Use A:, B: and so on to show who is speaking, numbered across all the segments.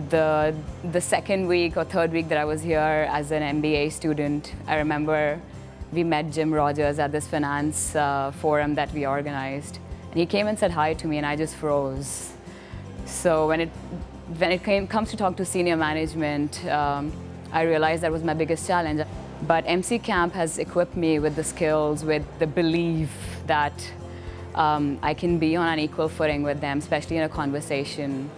A: The second week or third week that I was here as an MBA student, I remember we met Jim Rogers at this finance forum that we organized. And he came and said hi to me and I just froze. So when it comes to talk to senior management, I realized that was my biggest challenge. But MC Camp has equipped me with the skills, with the belief that I can be on an equal footing with them, especially in a conversation,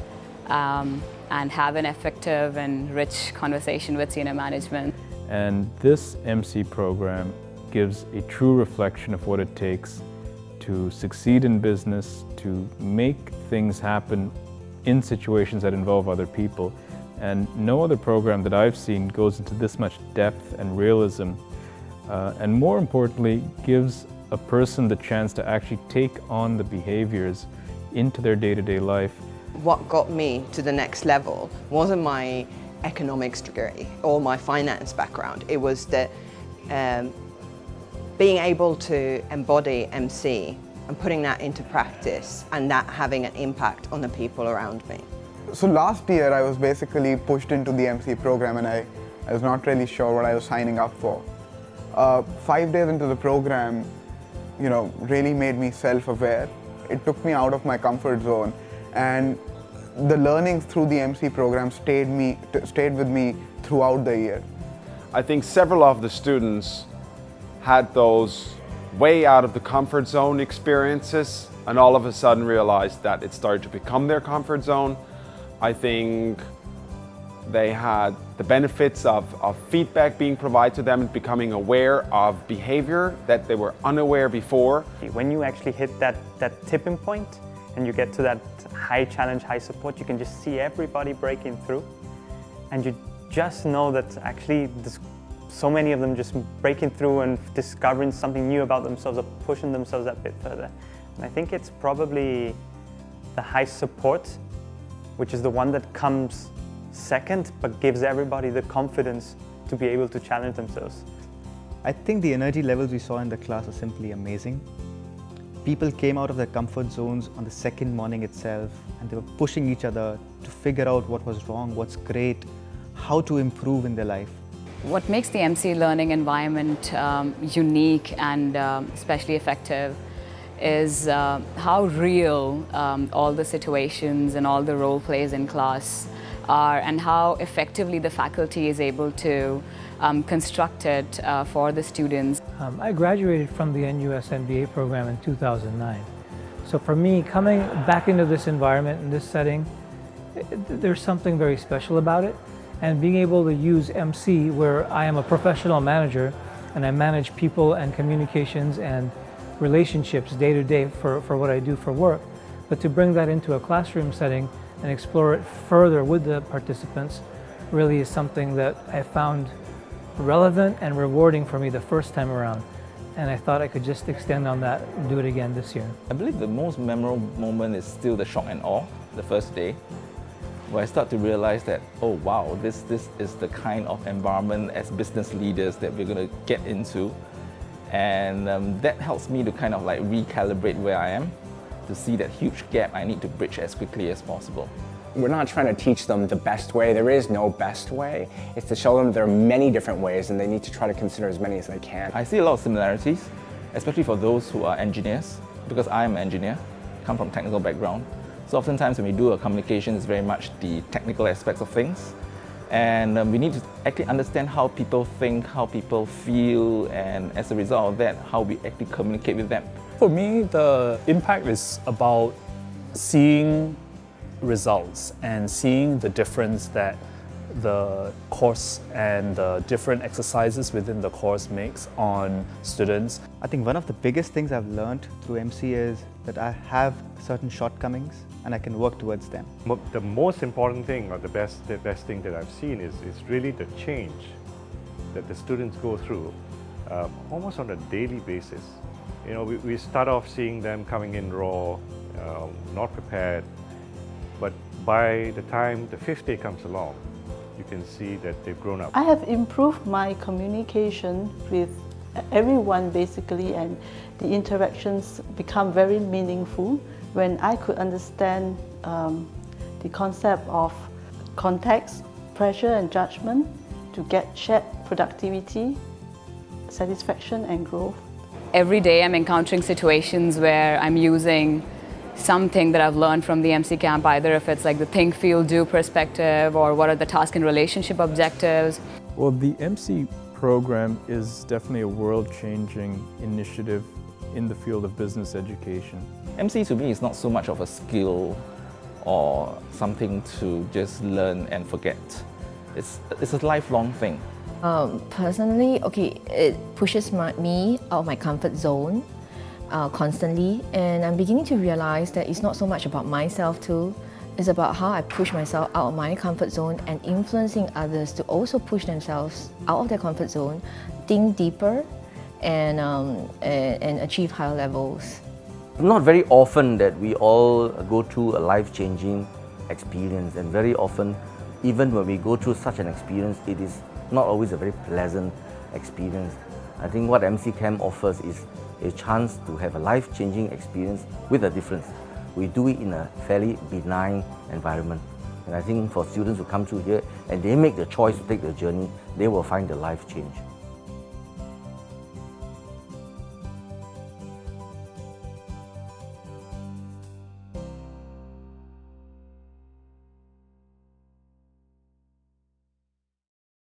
A: and have an effective and rich conversation with senior management.
B: And this MC program gives a true reflection of what it takes to succeed in business, to make things happen in situations that involve other people. And no other program that I've seen goes into this much depth and realism, and more importantly, gives a person the chance to actually take on the behaviors into their day-to-day life.
C: What got me to the next level wasn't my economics degree or my finance background. It was that being able to embody MC and putting that into practice and that having an impact on the people around me.
D: So last year I was basically pushed into the MC program and I was not really sure what I was signing up for. 5 days into the program, really made me self-aware. It took me out of my comfort zone, and the learnings through the MC program stayed with me throughout the year.
E: I think several of the students had those way out of the comfort zone experiences and all of a sudden realized that it started to become their comfort zone. I think they had the benefits of feedback being provided to them and becoming aware of behavior that they were unaware before.
F: When you actually hit that tipping point and you get to that high challenge, high support, you can just see everybody breaking through. And you just know that actually there's so many of them just breaking through and discovering something new about themselves or pushing themselves that bit further. And I think it's probably the high support, which is the one that comes second, but gives everybody the confidence to be able to challenge themselves.
G: I think the energy levels we saw in the class are simply amazing. People came out of their comfort zones on the second morning itself, and they were pushing each other to figure out what was wrong, what's great, how to improve in their life.
A: What makes the MC learning environment unique and especially effective is how real all the situations and all the role plays in class are, and how effectively the faculty is able to construct it for the students.
H: I graduated from the NUS MBA program in 2009. So for me, coming back into this environment, in this setting, there's something very special about it. And being able to use MC, where I am a professional manager and I manage people and communications and relationships day to day for what I do for work, but to bring that into a classroom setting and explore it further with the participants really is something that I found relevant and rewarding for me the first time around. And I thought I could just extend on that and do it again this year.
I: I believe the most memorable moment is still the shock and awe, the first day, where I start to realize that, oh wow, this is the kind of environment as business leaders that we're going to get into. And that helps me to kind of like recalibrate where I am, to see that huge gap I need to bridge as quickly as possible.
J: We're not trying to teach them the best way. There is no best way. It's to show them there are many different ways and they need to try to consider as many as they can.
I: I see a lot of similarities, especially for those who are engineers, because I am an engineer, come from a technical background. So oftentimes when we do a communication, it's very much the technical aspects of things. And we need to actually understand how people think, how people feel, and as a result of that, how we actually communicate with them.
K: For me, the impact is about seeing results and seeing the difference that the course and the different exercises within the course makes on students.
G: I think one of the biggest things I've learned through MC is that I have certain shortcomings and I can work towards them.
L: The most important thing, or the best thing that I've seen is really the change that the students go through almost on a daily basis. You know, we start off seeing them coming in raw, not prepared, but by the time the 5th day comes along, you can see that they've grown up.
M: I have improved my communication with everyone basically, and the interactions become very meaningful when I could understand the concept of context, pressure and judgment to get shared productivity, satisfaction and growth.
A: Every day I'm encountering situations where I'm using something that I've learned from the MC camp, either if it's like the think, feel, do perspective or what are the task and relationship objectives.
B: Well, the MC program is definitely a world-changing initiative in the field of business education.
I: MC to me is not so much of a skill or something to just learn and forget. It's a lifelong thing.
N: Personally, okay, it pushes me out of my comfort zone constantly, and I'm beginning to realize that it's not so much about myself too. It's about how I push myself out of my comfort zone and influencing others to also push themselves out of their comfort zone, think deeper, and achieve higher levels.
O: Not very often that we all go through a life-changing experience, and very often, even when we go through such an experience, it is not always a very pleasant experience. I think what MC Camp offers is a chance to have a life-changing experience with a difference. We do it in a fairly benign environment. And I think for students who come through here and they make the choice to take the journey, they will find the life change.